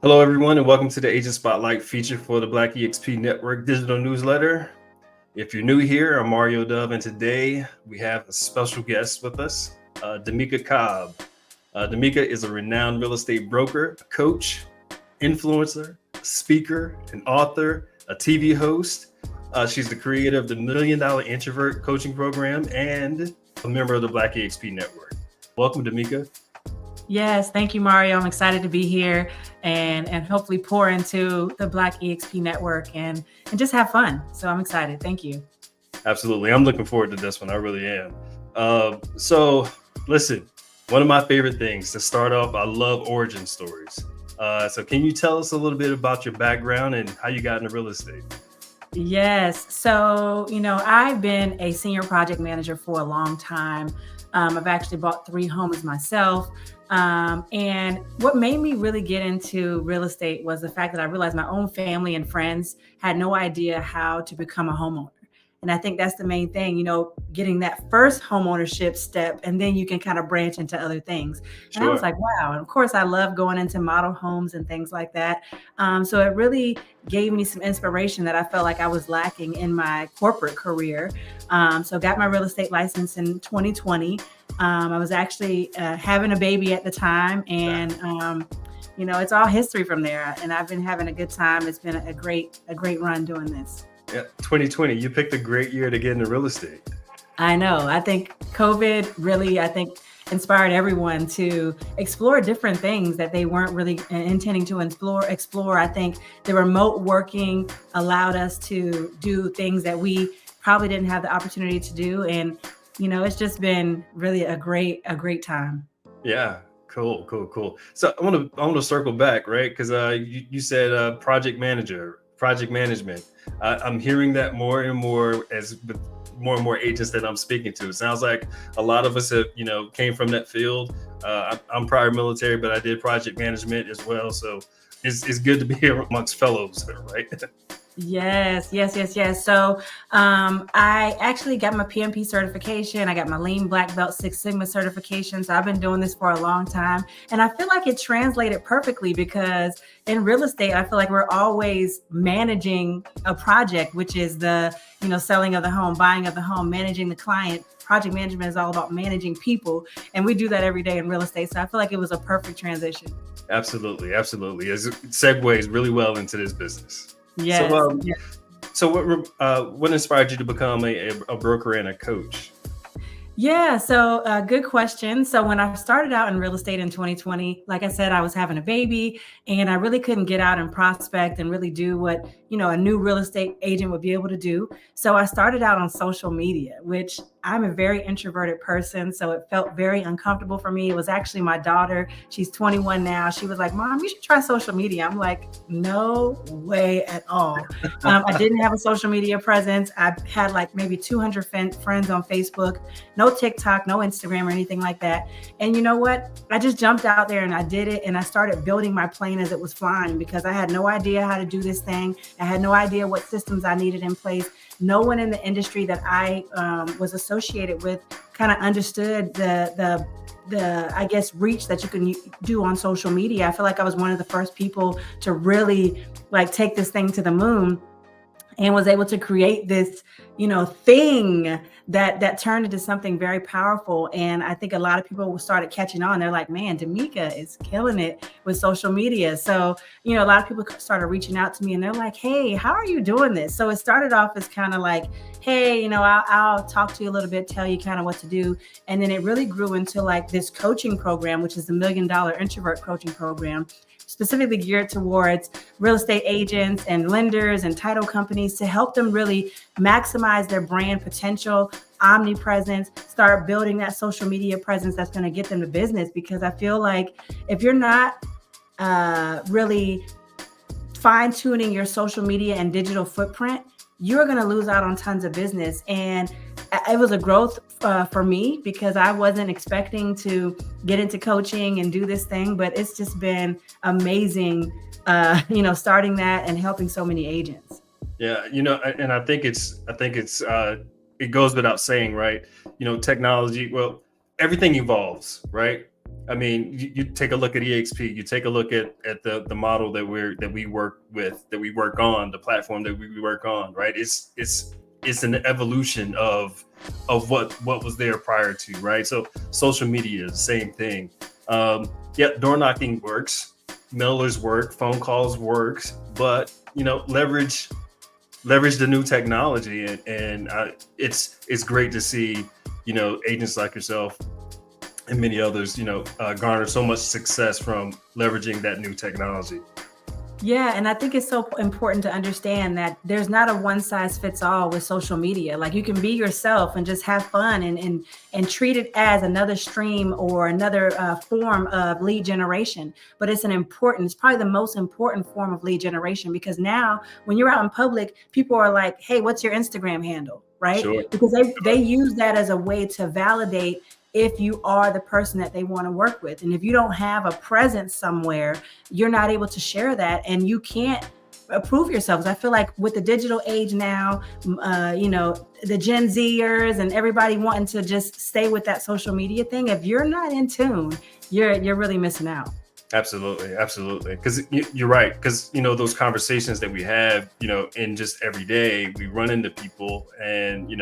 Hello, everyone, and welcome to the Agent Spotlight feature for the Black EXP Network digital newsletter. If you're new here, I'm Mario Dove, and today we have a special guest with us, Demeeka Cobb. Demeeka is a renowned real estate broker, a coach, influencer, speaker, an author, a TV host. She's the creator of the Million Dollar Introvert Coaching Program and a member of the Black EXP Network. Welcome, Demeeka. Yes, thank you, Mario. I'm excited to be here and hopefully pour into the Black EXP network and just have fun. So I'm excited. Thank you. Absolutely. I'm looking forward to this one. I really am. So listen, one of my favorite things to start off, I love origin stories. So can you tell us a little bit about your background and how you got into real estate? Yes. So, I've been a senior project manager for a long time. I've actually bought 3 homes myself. And what made me really get into real estate was the fact that I realized my own family and friends had no idea how to become a homeowner. And I think that's the main thing, getting that first home ownership step, and then you can kind of branch into other things. And I was Sure. like, wow. And of course, I love going into model homes and things like that. So it really gave me some inspiration that I felt like I was lacking in my corporate career. So got my real estate license in 2020. I was actually having a baby at the time, and it's all history from there. And I've been having a good time. It's been a great run doing this. Yeah, 2020. You picked a great year to get into real estate. I know. I think COVID really, inspired everyone to explore different things that they weren't really intending to explore. I think the remote working allowed us to do things that we probably didn't have the opportunity to do. And, it's just been really a great time. Yeah. Cool. So I want to circle back, right? Because you said project management. I'm hearing that more and more as with more and more agents that I'm speaking to. It sounds like a lot of us have, came from that field. I'm prior military, but I did project management as well. So it's good to be here amongst fellows, right? Yes. So I actually got my PMP certification. I got my Lean Black Belt 6 Sigma certification. So I've been doing this for a long time. And I feel like it translated perfectly because in real estate, I feel like we're always managing a project, which is the, selling of the home, buying of the home, managing the client. Project management is all about managing people. And we do that every day in real estate. So I feel like it was a perfect transition. Absolutely. It segues really well into this business. Yes. So what inspired you to become a broker and a coach? Yeah, so good question. So when I started out in real estate in 2020, like I said, I was having a baby and I really couldn't get out and prospect and really do what, a new real estate agent would be able to do. So I started out on social media, which I'm a very introverted person. So it felt very uncomfortable for me. It was actually my daughter. She's 21 now. She was like, Mom, you should try social media. I'm like, no way at all. I didn't have a social media presence. I had like maybe 200 friends on Facebook, no TikTok, no Instagram or anything like that. And you know what? I just jumped out there and I did it. And I started building my plane as it was flying because I had no idea how to do this thing. I had no idea what systems I needed in place. No one in the industry that I was associated with kind of understood the I guess reach that you can do on social media. I feel like I was one of the first people to really like take this thing to the moon and was able to create this, thing that turned into something very powerful. And I think a lot of people started catching on. They're like, man, Demeeka is killing it with social media. So, a lot of people started reaching out to me and they're like, hey, how are you doing this? So it started off as kind of like, hey, I'll talk to you a little bit, tell you kind of what to do. And then it really grew into like this coaching program, which is the $1 Million Introvert Coaching Program, specifically geared towards real estate agents and lenders and title companies to help them really maximize their brand potential, omnipresence, start building that social media presence that's going to get them to business. Because I feel like if you're not really fine-tuning your social media and digital footprint, you're going to lose out on tons of business. And it was a growth for me because I wasn't expecting to get into coaching and do this thing, but it's just been amazing, starting that and helping so many agents. Yeah, and I think it goes without saying, right? Technology, well, everything evolves, right? I mean, you take a look at EXP, you take a look at the model that we work with, that we work on, the platform that we work on, right? It's an evolution of what was there prior to, right? So social media is the same thing. Yeah, door knocking works, mailers work, phone calls works, but leverage the new technology, and it's great to see agents like yourself and many others garner so much success from leveraging that new technology. Yeah, and I think it's so important to understand that there's not a one size fits all with social media. Like you can be yourself and just have fun and treat it as another stream or another form of lead generation. But it's probably the most important form of lead generation, because now when you're out in public, people are like, "Hey, what's your Instagram handle?" Right? Sure. Because they use that as a way to validate if you are the person that they want to work with. And if you don't have a presence somewhere, you're not able to share that, and you can't prove yourselves. I feel like with the digital age now, the Gen Zers and everybody wanting to just stay with that social media thing, if you're not in tune, you're really missing out. Absolutely. Because you're right. Because those conversations that we have, in just every day, we run into people, and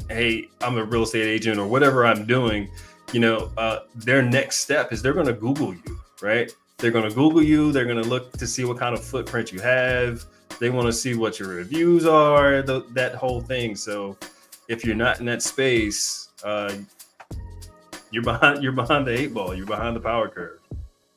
hey, I'm a real estate agent or whatever I'm doing. Their next step is they're going to Google you, right? They're going to Google you. They're going to look to see what kind of footprint you have. They want to see what your reviews are, that whole thing. So if you're not in that space, you're behind the eight ball. You're behind the power curve.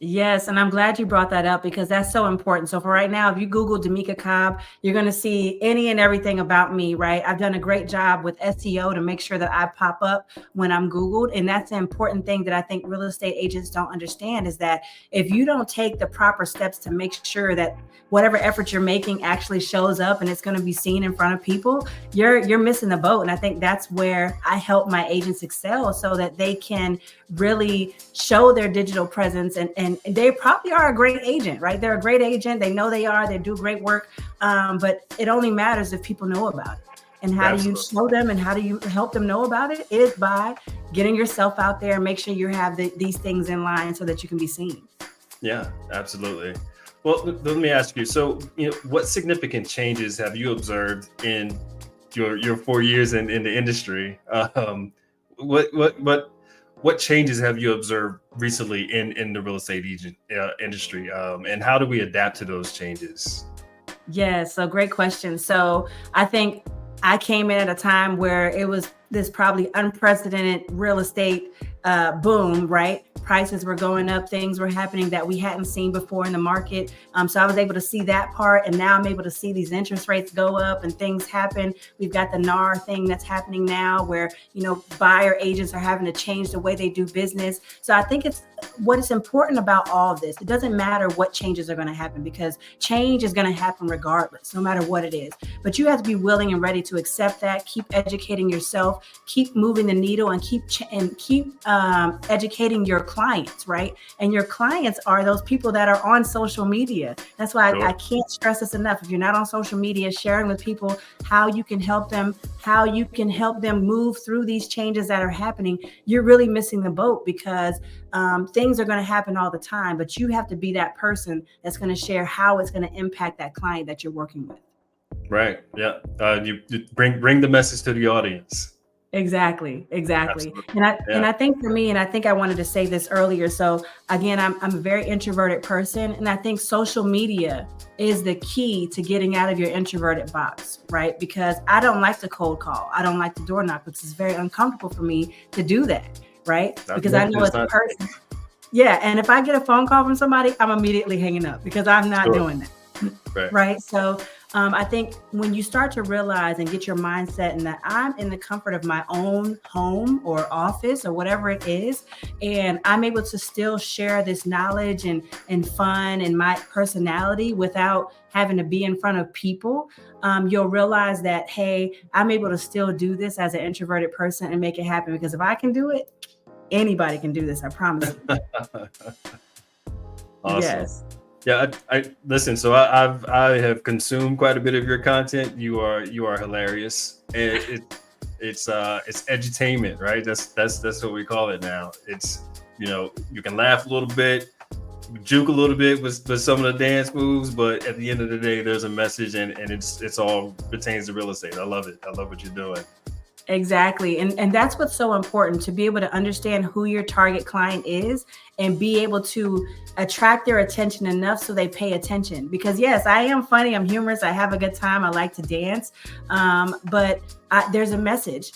Yes, and I'm glad you brought that up, because that's so important. So for right now, if you Google Demeeka Cobb, you're going to see any and everything about me, right? I've done a great job with SEO to make sure that I pop up when I'm Googled. And that's the important thing that I think real estate agents don't understand, is that if you don't take the proper steps to make sure that whatever effort you're making actually shows up and it's going to be seen in front of people, you're missing the boat. And I think that's where I help my agents excel, so that they can really show their digital presence, and they probably are a great agent, right? They're a great agent. They know they are. They do great work. But it only matters if people know about it. And how do you show them, and how do you help them know about it? Is by getting yourself out there and make sure you have these things in line so that you can be seen. Yeah, absolutely. Well, let me ask you. So, what significant changes have you observed in your 4 years in the industry? What changes have you observed recently in the real estate agent industry, and how do we adapt to those changes? Yeah, so great question. So I think I came in at a time where it was this probably unprecedented real estate boom, right? Prices were going up, things were happening that we hadn't seen before in the market. So I was able to see that part, and now I'm able to see these interest rates go up and things happen. We've got the NAR thing that's happening now, where buyer agents are having to change the way they do business. So I think what is important about all of this. It doesn't matter what changes are going to happen, because change is going to happen regardless, no matter what it is. But you have to be willing and ready to accept that. Keep educating yourself, keep moving the needle, and keep educating your clients, right? And your clients are those people that are on social media. That's why I can't stress this enough. If you're not on social media, sharing with people how you can help them, move through these changes that are happening, you're really missing the boat, because things are going to happen all the time, but you have to be that person that's going to share how it's going to impact that client that you're working with. Right. Yeah. You bring the message to the audience. Exactly. Absolutely. And I think for me, and I think I wanted to say this earlier. So again, I'm a very introverted person, and I think social media is the key to getting out of your introverted box, right? Because I don't like to cold call. I don't like to door knock, because it's very uncomfortable for me to do that, right? Because I know it's a person. Yeah, and if I get a phone call from somebody, I'm immediately hanging up, because I'm not doing that. Right. So I think when you start to realize and get your mindset in that I'm in the comfort of my own home or office or whatever it is, and I'm able to still share this knowledge and fun and my personality without having to be in front of people, you'll realize that, hey, I'm able to still do this as an introverted person and make it happen. Because if I can do it, anybody can do this. I promise you. Awesome. Yes. Yeah, I listen. So I have consumed quite a bit of your content. You are hilarious. It's edutainment, right? That's what we call it now. You know, you can laugh a little bit, juke a little bit with some of the dance moves, but at the end of the day, there's a message, and it's all pertains to real estate. I love it. I love what you're doing. Exactly. And that's what's so important, to be able to understand who your target client is and be able to attract their attention enough so they pay attention. Because yes, I am funny, I'm humorous, I have a good time, I like to dance, but there's a message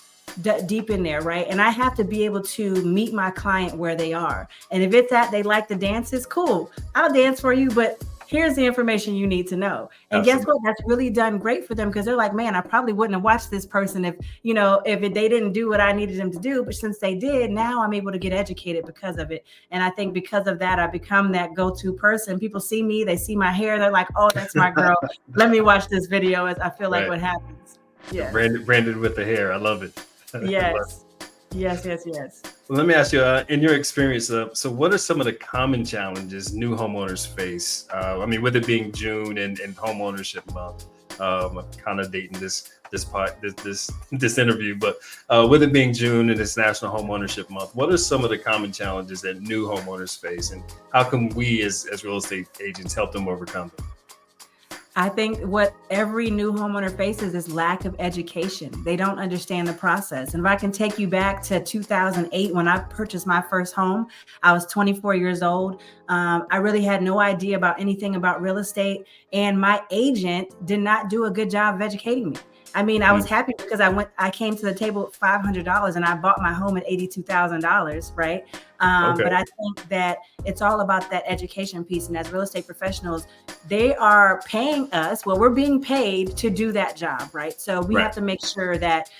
deep in there, right? And I have to be able to meet my client where they are. And if it's that they like the dances, cool, I'll dance for you, but here's the information you need to know. And Absolutely. Guess what? That's really done great for them, because they're like, man, I probably wouldn't have watched this person if they didn't do what I needed them to do. But since they did, now I'm able to get educated because of it. And I think because of that, I become that go-to person. People see me, they see my hair, they're like, oh, that's my girl. Let me watch this video. As I feel like what happens. Yeah. Branded with the hair. I love it. Yes. Yes. Well, let me ask you, in your experience, so what are some of the common challenges new homeowners face? I mean, with it being June and home ownership month, I'm kind of dating this interview, but with it being June and it's National Home Ownership Month, what are some of the common challenges that new homeowners face, and how can we as real estate agents help them overcome them? I think what every new homeowner faces is lack of education. They don't understand the process. And if I can take you back to 2008, when I purchased my first home, I was 24 years old. I really had no idea about anything about real estate. And my agent did not do a good job of educating me. I mean, I was happy because I came to the table with $500 and I bought my home at $82,000, right? But I think that it's all about that education piece. And as real estate professionals, they are paying us. Well, we're being paid to do that job, right? So we have to make sure that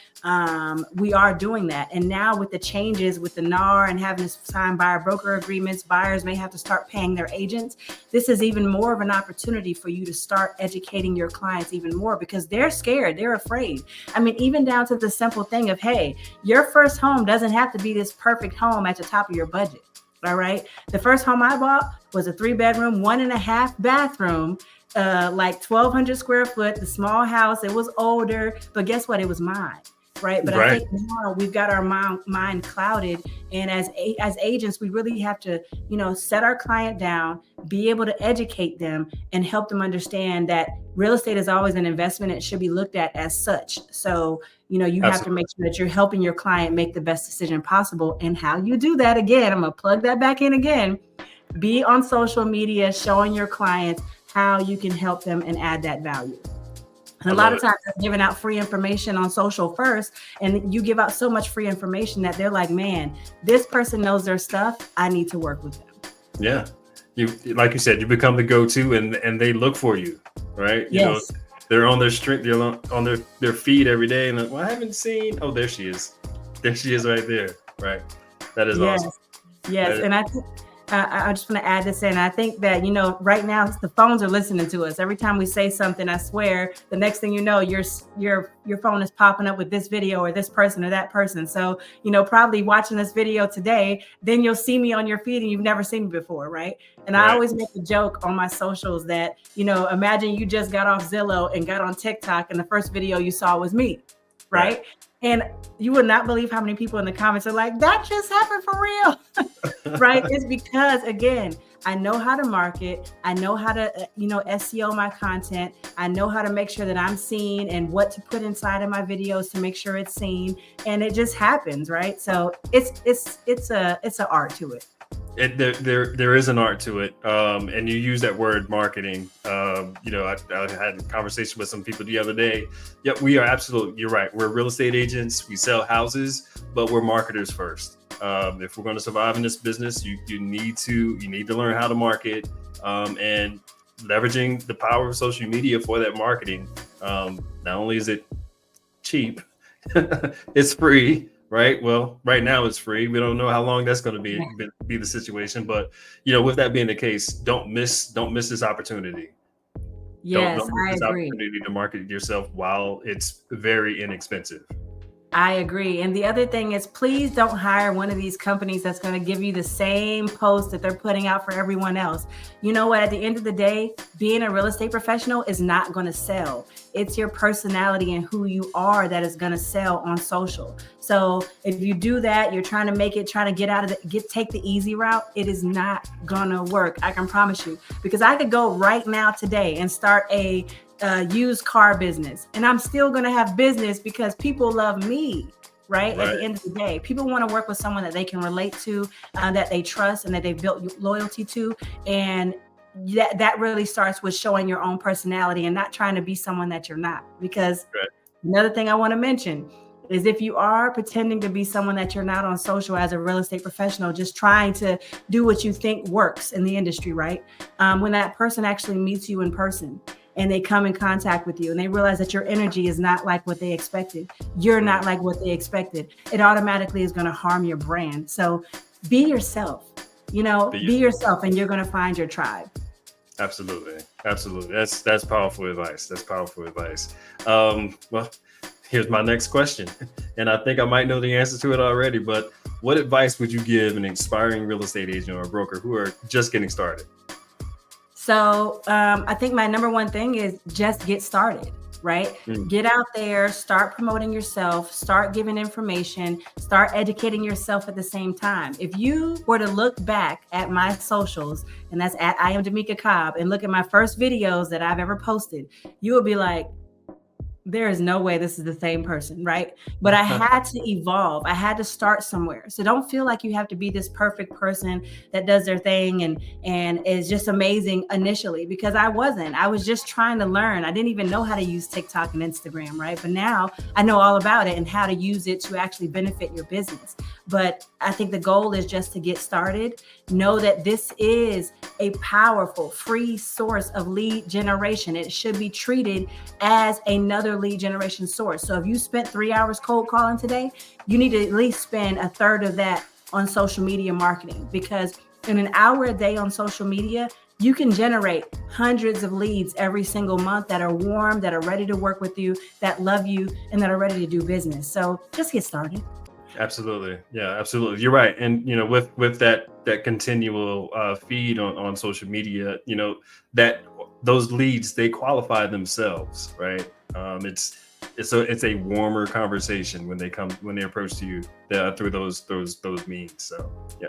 we are doing that. And now with the changes with the NAR and having to sign buyer broker agreements, buyers may have to start paying their agents. This is even more of an opportunity for you to start educating your clients even more, because they're scared, they're afraid. I mean, even down to the simple thing of, hey, your first home doesn't have to be this perfect home at the top of your budget. All right. The first home I bought was a 3-bedroom, 1.5 bathroom, like 1,200 square foot, the small house. It was older, but guess what? It was mine. Right. But I think now we've got our mind clouded. And as agents, we really have to, set our client down, be able to educate them and help them understand that real estate is always an investment. It should be looked at as such. So, you have to make sure that you're helping your client make the best decision possible. And how you do that, again, I'm going to plug that back in again. Be on social media, showing your clients how you can help them and add that value. And a lot of times they're giving out free information on social first, and you give out so much free information that they're like, man, this person knows their stuff. I need to work with them. Yeah. Like you said, you become the go-to and they look for you, right? Yes. They're on their they're on their feed every day. And I haven't seen, oh, there she is. There she is right there. Right. That is awesome. Yes. And I just want to add this in. I think that, right now the phones are listening to us. Every time we say something, I swear, the next thing you know, your phone is popping up with this video or this person or that person. So, probably watching this video today, then you'll see me on your feed and you've never seen me before, right? And I always make a joke on my socials that, imagine you just got off Zillow and got on TikTok and the first video you saw was me, right? And you would not believe how many people in the comments are like, that just happened for real, right? It's because, again, I know how to market. I know how to, SEO my content. I know how to make sure that I'm seen and what to put inside of my videos to make sure it's seen. And it just happens, right? So it's an art to it. There is an art to it, and you use that word marketing. I had a conversation with some people the other day. Yep, we are absolutely. You're right. We're real estate agents. We sell houses, but we're marketers first. If we're going to survive in this business, you need to learn how to market, and leveraging the power of social media for that marketing. Not only is it cheap, it's free. Right. Well, right now it's free. We don't know how long that's going to be the situation. But, with that being the case, don't miss this opportunity. Yes, don't miss I this agree. Opportunity to market yourself while it's very inexpensive. I agree. And the other thing is, please don't hire one of these companies that's going to give you the same post that they're putting out for everyone else. You know what? At the end of the day, being a real estate professional is not going to sell. It's your personality and who you are that is going to sell on social. So if you do that, you're trying to make it, trying to get out of take the easy route. It is not going to work. I can promise you, because I could go right now today and start a used car business, and I'm still going to have business because people love me, right? At the end of the day, people want to work with someone that they can relate to, that they trust, and that they've built loyalty to. And that really starts with showing your own personality and not trying to be someone that you're not. Because another thing I want to mention is, if you are pretending to be someone that you're not on social as a real estate professional, just trying to do what you think works in the industry, right? When that person actually meets you in person, and they come in contact with you, and they realize that your energy is not like what they expected, you're not like what they expected, it automatically is going to harm your brand. So be yourself, be yourself, and you're going to find your tribe. Absolutely. That's powerful advice. Well, here's my next question, and I think I might know the answer to it already, but what advice would you give an aspiring real estate agent or broker who are just getting started? So I think my number one thing is just get started, right? Get out there, start promoting yourself, start giving information, start educating yourself at the same time. If you were to look back at my socials, and that's at I am Demeeka Cobb, and look at my first videos that I've ever posted, you will be like, there is no way this is the same person, right? But I had to evolve. I had to start somewhere. So don't feel like you have to be this perfect person that does their thing and is just amazing initially, because I wasn't. I was just trying to learn. I didn't even know how to use TikTok and Instagram, right? But now I know all about it and how to use it to actually benefit your business. But I think the goal is just to get started. Know that this is a powerful, free source of lead generation. It should be treated as another lead generation source. So if you spent 3 hours cold calling today, you need to at least spend a third of that on social media marketing, because in an hour a day on social media, you can generate hundreds of leads every single month that are warm, that are ready to work with you, that love you, and that are ready to do business. So just get started. Absolutely. Yeah, absolutely. You're right. And, with that continual feed on social media, that those leads, they qualify themselves, right? It's a warmer conversation when they approach to you through those means. So yeah,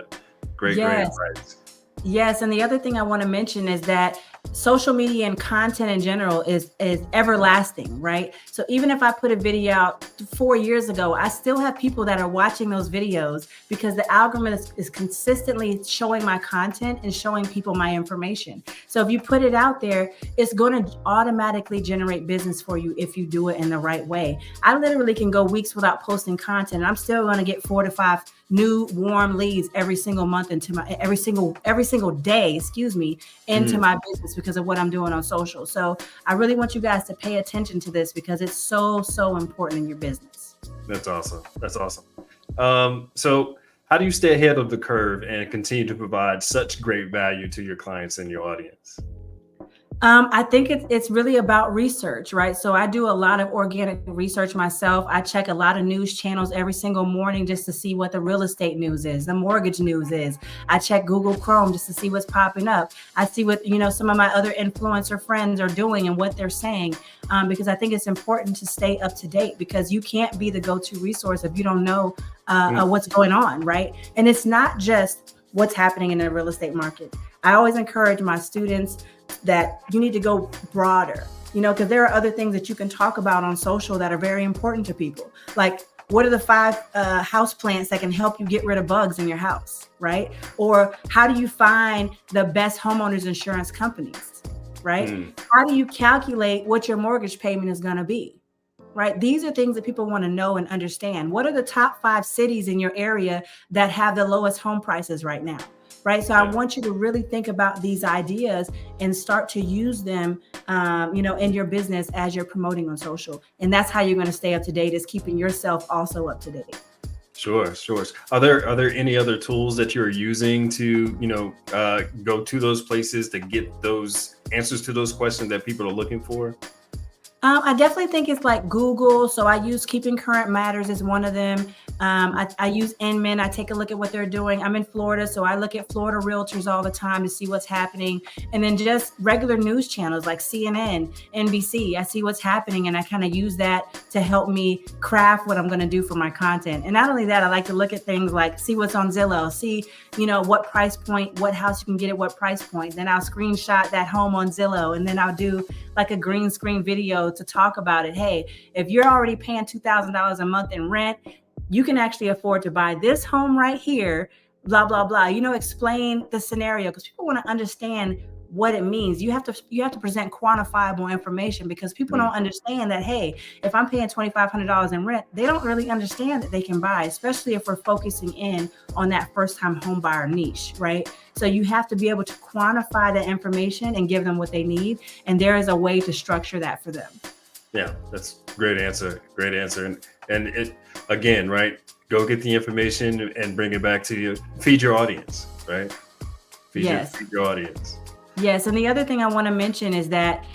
great advice. Yes, and the other thing I want to mention is that social media and content in general is everlasting, right? So even if I put a video out 4 years ago, I still have people that are watching those videos because the algorithm is consistently showing my content and showing people my information. So if you put it out there, it's going to automatically generate business for you if you do it in the right way. I literally can go weeks without posting content, and I'm still going to get 4 to 5 new warm leads every single month into my every single day, into my business because of what I'm doing on social. So I really want you guys to pay attention to this because it's so important in your business. That's awesome. So how do you stay ahead of the curve and continue to provide such great value to your clients and your audience? I think it's really about research, right? So I do a lot of organic research myself. I check a lot of news channels every single morning just to see what the real estate news is, the mortgage news is. I check Google Chrome just to see what's popping up. I see what, some of my other influencer friends are doing and what they're saying, because I think it's important to stay up to date, because you can't be the go-to resource if you don't know what's going on, right? And it's not just what's happening in the real estate market. I always encourage my students that you need to go broader, because there are other things that you can talk about on social that are very important to people. Like, what are the 5 house plants that can help you get rid of bugs in your house, right? Or how do you find the best homeowners insurance companies, right? How do you calculate what your mortgage payment is going to be, right? These are things that people want to know and understand. What are the top 5 cities in your area that have the lowest home prices right now? Right. So I want you to really think about these ideas and start to use them, in your business as you're promoting on social. And that's how you're going to stay up to date, is keeping yourself also up to date. Sure. Are there any other tools that you're using to, go to those places to get those answers to those questions that people are looking for? I definitely think it's like Google. So I use Keeping Current Matters as one of them. I use Inman. I take a look at what they're doing. I'm in Florida, so I look at Florida realtors all the time to see what's happening. And then just regular news channels like CNN, NBC. I see what's happening, and I kind of use that to help me craft what I'm going to do for my content. And not only that, I like to look at things like see what's on Zillow, see, what price point, what house you can get at what price point. Then I'll screenshot that home on Zillow, and then I'll do like a green screen video to talk about it. Hey, if you're already paying $2,000 a month in rent, you can actually afford to buy this home right here, blah, blah, blah. Explain the scenario because people want to understand what it means. You have to present quantifiable information because people don't understand that, hey, if I'm paying $2,500 in rent, they don't really understand that they can buy, especially if we're focusing in on that first-time home buyer niche, right? So you have to be able to quantify the information and give them what they need. And there is a way to structure that for them. Yeah, that's a great answer. Great answer. And it, again, right, go get the information and bring it back to you. Feed your audience, right? Feed your audience. Yes. And the other thing I want to mention is that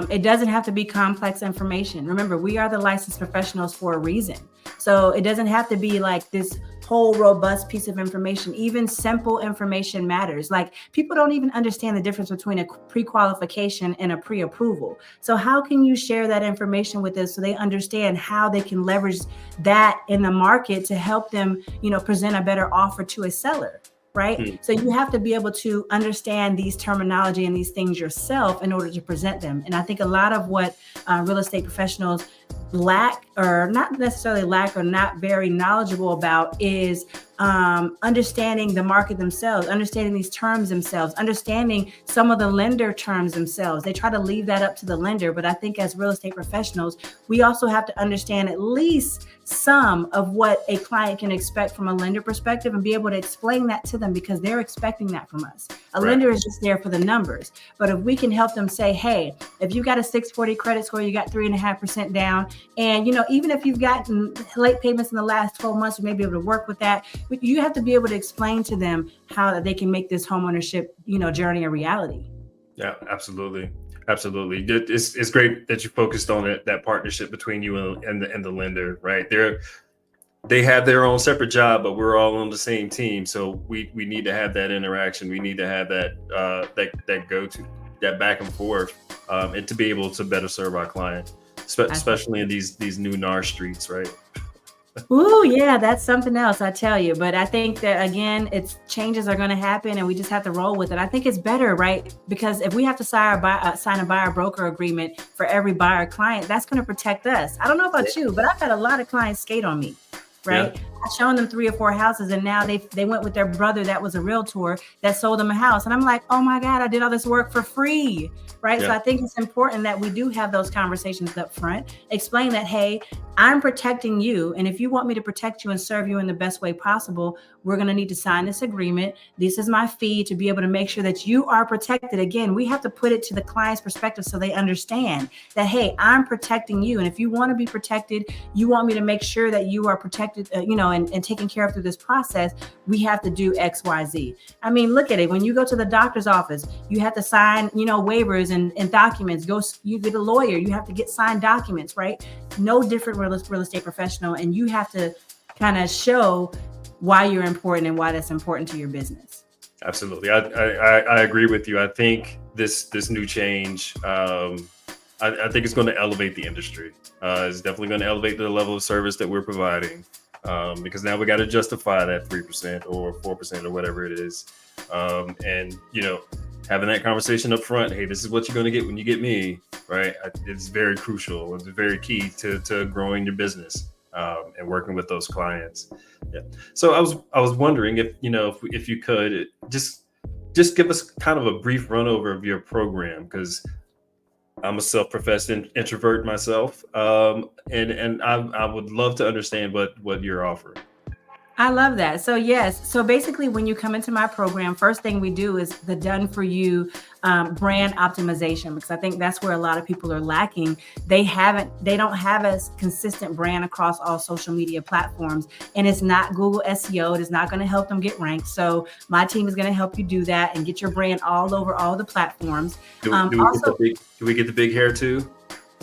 it doesn't have to be complex information. Remember, we are the licensed professionals for a reason. So it doesn't have to be like this whole robust piece of information. Even simple information matters. Like people don't even understand the difference between a pre-qualification and a pre-approval. So how can you share that information with us so they understand how they can leverage that in the market to help them, present a better offer to a seller? Right? So you have to be able to understand these terminology and these things yourself in order to present them. And I think a lot of what real estate professionals lack, or not necessarily lack, or not very knowledgeable about is understanding the market themselves, understanding these terms themselves, understanding some of the lender terms themselves. They try to leave that up to the lender, but I think as real estate professionals, we also have to understand at least some of what a client can expect from a lender perspective and be able to explain that to them because they're expecting that from us. A lender is just there for the numbers. But if we can help them say, hey, if you got a 640 credit score, you got 3.5% down. And, even if you've gotten late payments in the last 12 months, you may be able to work with that. But you have to be able to explain to them how they can make this homeownership, journey a reality. Yeah, absolutely. Absolutely. It's great that you focused on it, that partnership between you and the lender, right? They have their own separate job, but we're all on the same team. So we need to have that interaction. We need to have that go-to, that back and forth, and to be able to better serve our client, especially in these new NAR streets, right? Ooh, yeah, that's something else, I tell you. But I think that, again, changes are going to happen and we just have to roll with it. I think it's better, right? Because if we have to sign a buyer broker agreement for every buyer client, that's going to protect us. I don't know about you, but I've had a lot of clients skate on me. Right. Yeah. I've shown them 3 or 4 houses and now they went with their brother that was a realtor that sold them a house. And I'm like, oh my God, I did all this work for free. Right. Yeah. So I think it's important that we do have those conversations up front, explain that, hey, I'm protecting you. And if you want me to protect you and serve you in the best way possible, we're going to need to sign this agreement. This is my fee to be able to make sure that you are protected. Again, we have to put it to the client's perspective so they understand that, hey, I'm protecting you. And if you want to be protected, you want me to make sure that you are protected, and taken care of through this process, we have to do X, Y, Z. I mean, look at it. When you go to the doctor's office, you have to sign, waivers and documents. You get a lawyer, you have to get signed documents, right? No different real estate professional. And you have to kind of show why you're important and why that's important to your business. Absolutely. I agree with you. I think this new change, I think it's going to elevate the industry. It's definitely going to elevate the level of service that we're providing. Because now we got to justify that 3% or 4% or whatever it is. And, having that conversation up front, hey, this is what you're going to get when you get me, right? It's very crucial. It's very key to growing your business and working with those clients. Yeah. So I was wondering if you could just give us kind of a brief run over of your program, because I'm a self-professed introvert myself, and I would love to understand what you're offering. I love that. So yes. So basically when you come into my program, first thing we do is the done for you brand optimization, because I think that's where a lot of people are lacking. They don't have a consistent brand across all social media platforms, and it's not Google SEO. It is not going to help them get ranked. So my team is going to help you do that and get your brand all over all the platforms. Do we get the big hair too?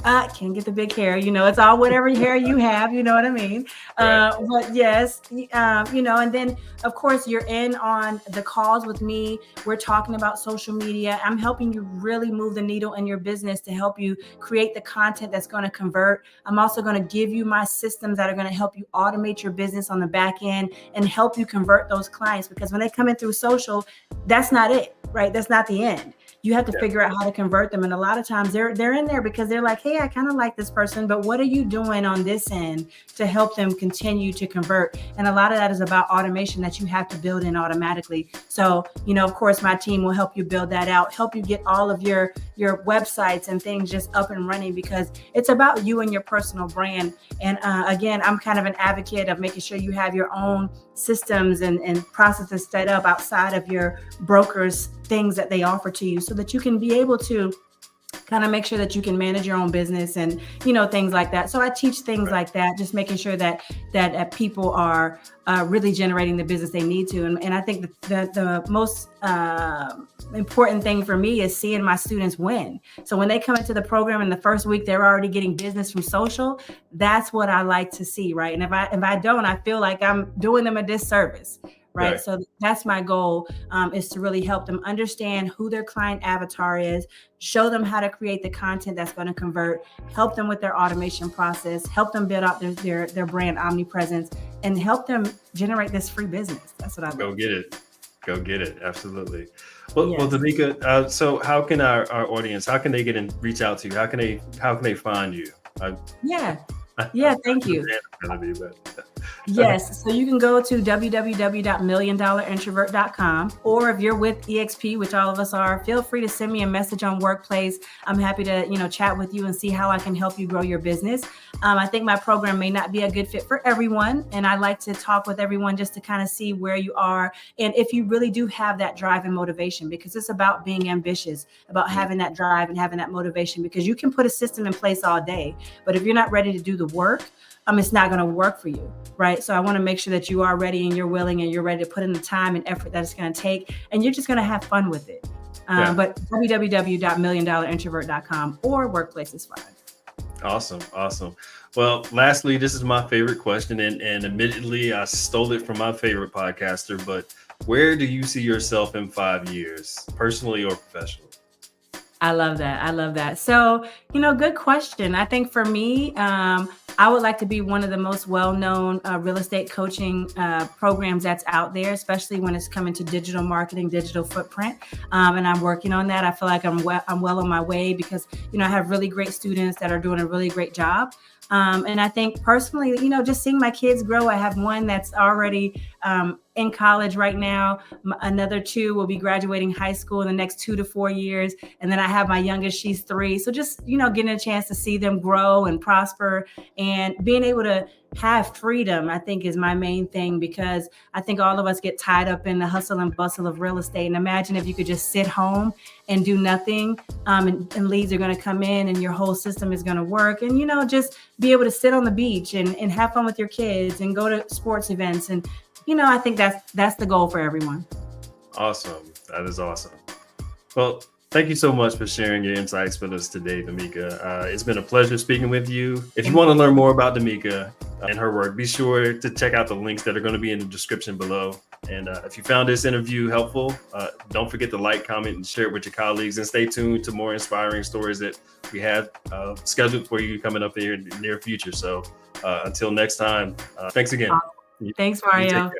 Can't get the big hair. It's all whatever hair you have. You know what I mean? Right. But yes, and then of course you're in on the calls with me. We're talking about social media. I'm helping you really move the needle in your business to help you create the content that's going to convert. I'm also going to give you my systems that are going to help you automate your business on the back end and help you convert those clients, because when they come in through social, that's not it, right? That's not the end. You have to figure out how to convert them. And a lot of times they're in there because they're like, hey, I kind of like this person, but what are you doing on this end to help them continue to convert? And a lot of that is about automation that you have to build in automatically. So, of course, my team will help you build that out, help you get all of your websites and things just up and running, because it's about you and your personal brand. And again, I'm kind of an advocate of making sure you have your own systems and processes set up outside of your broker's things that they offer to you, so that you can be able to kind of make sure that you can manage your own business and things like that. So I teach things like that, just making sure that people are really generating the business they need to. And I think that the most important thing for me is seeing my students win. So when they come into the program in the first week, they're already getting business from social. That's what I like to see, right? And if I don't, I feel like I'm doing them a disservice. Right. So that's my goal, is to really help them understand who their client avatar is, show them how to create the content that's going to convert, help them with their automation process, help them build out their brand omnipresence, and help them generate this free business. That's what I Go get it. Go get it. Absolutely. Well, Demeeka, so how can our audience, how can they reach out to you? How can they find you? Thank you. Yes. So you can go to www.milliondollarintrovert.com, or if you're with EXP, which all of us are, feel free to send me a message on Workplace. I'm happy to, chat with you and see how I can help you grow your business. I think my program may not be a good fit for everyone, and I like to talk with everyone just to kind of see where you are and if you really do have that drive and motivation, because it's about being ambitious, about having that drive and having that motivation, because you can put a system in place all day, but if you're not ready to do the work, it's not going to work for you, right? So I want to make sure that you are ready and you're willing and you're ready to put in the time and effort that it's going to take, and you're just going to have fun with it. But www.milliondollarintrovert.com or Workplace is fine. Awesome. Well, lastly, this is my favorite question, and admittedly, I stole it from my favorite podcaster, but where do you see yourself in 5 years, personally or professionally? I love that. So, good question. I think for me, I would like to be one of the most well-known real estate coaching programs that's out there, especially when it's coming to digital marketing, digital footprint. And I'm working on that. I feel like I'm well on my way, because, I have really great students that are doing a really great job. And I think personally, just seeing my kids grow, I have one that's already in college right now. Another two will be graduating high school in the next 2 to 4 years. And then I have my youngest, she's 3. So just, getting a chance to see them grow and prosper and being able to have freedom, I think, is my main thing, because I think all of us get tied up in the hustle and bustle of real estate. And imagine if you could just sit home and do nothing, and leads are going to come in and your whole system is going to work. And, just be able to sit on the beach and have fun with your kids and go to sports events. And, I think that's the goal for everyone. Awesome. That is awesome. Well, thank you so much for sharing your insights with us today, Demeeka. It's been a pleasure speaking with you. If you want to learn more about Demeeka and her work, be sure to check out the links that are going to be in the description below. And if you found this interview helpful, don't forget to like, comment, and share it with your colleagues. And stay tuned to more inspiring stories that we have scheduled for you coming up here in the near future. So until next time, thanks again. Thanks, Mario.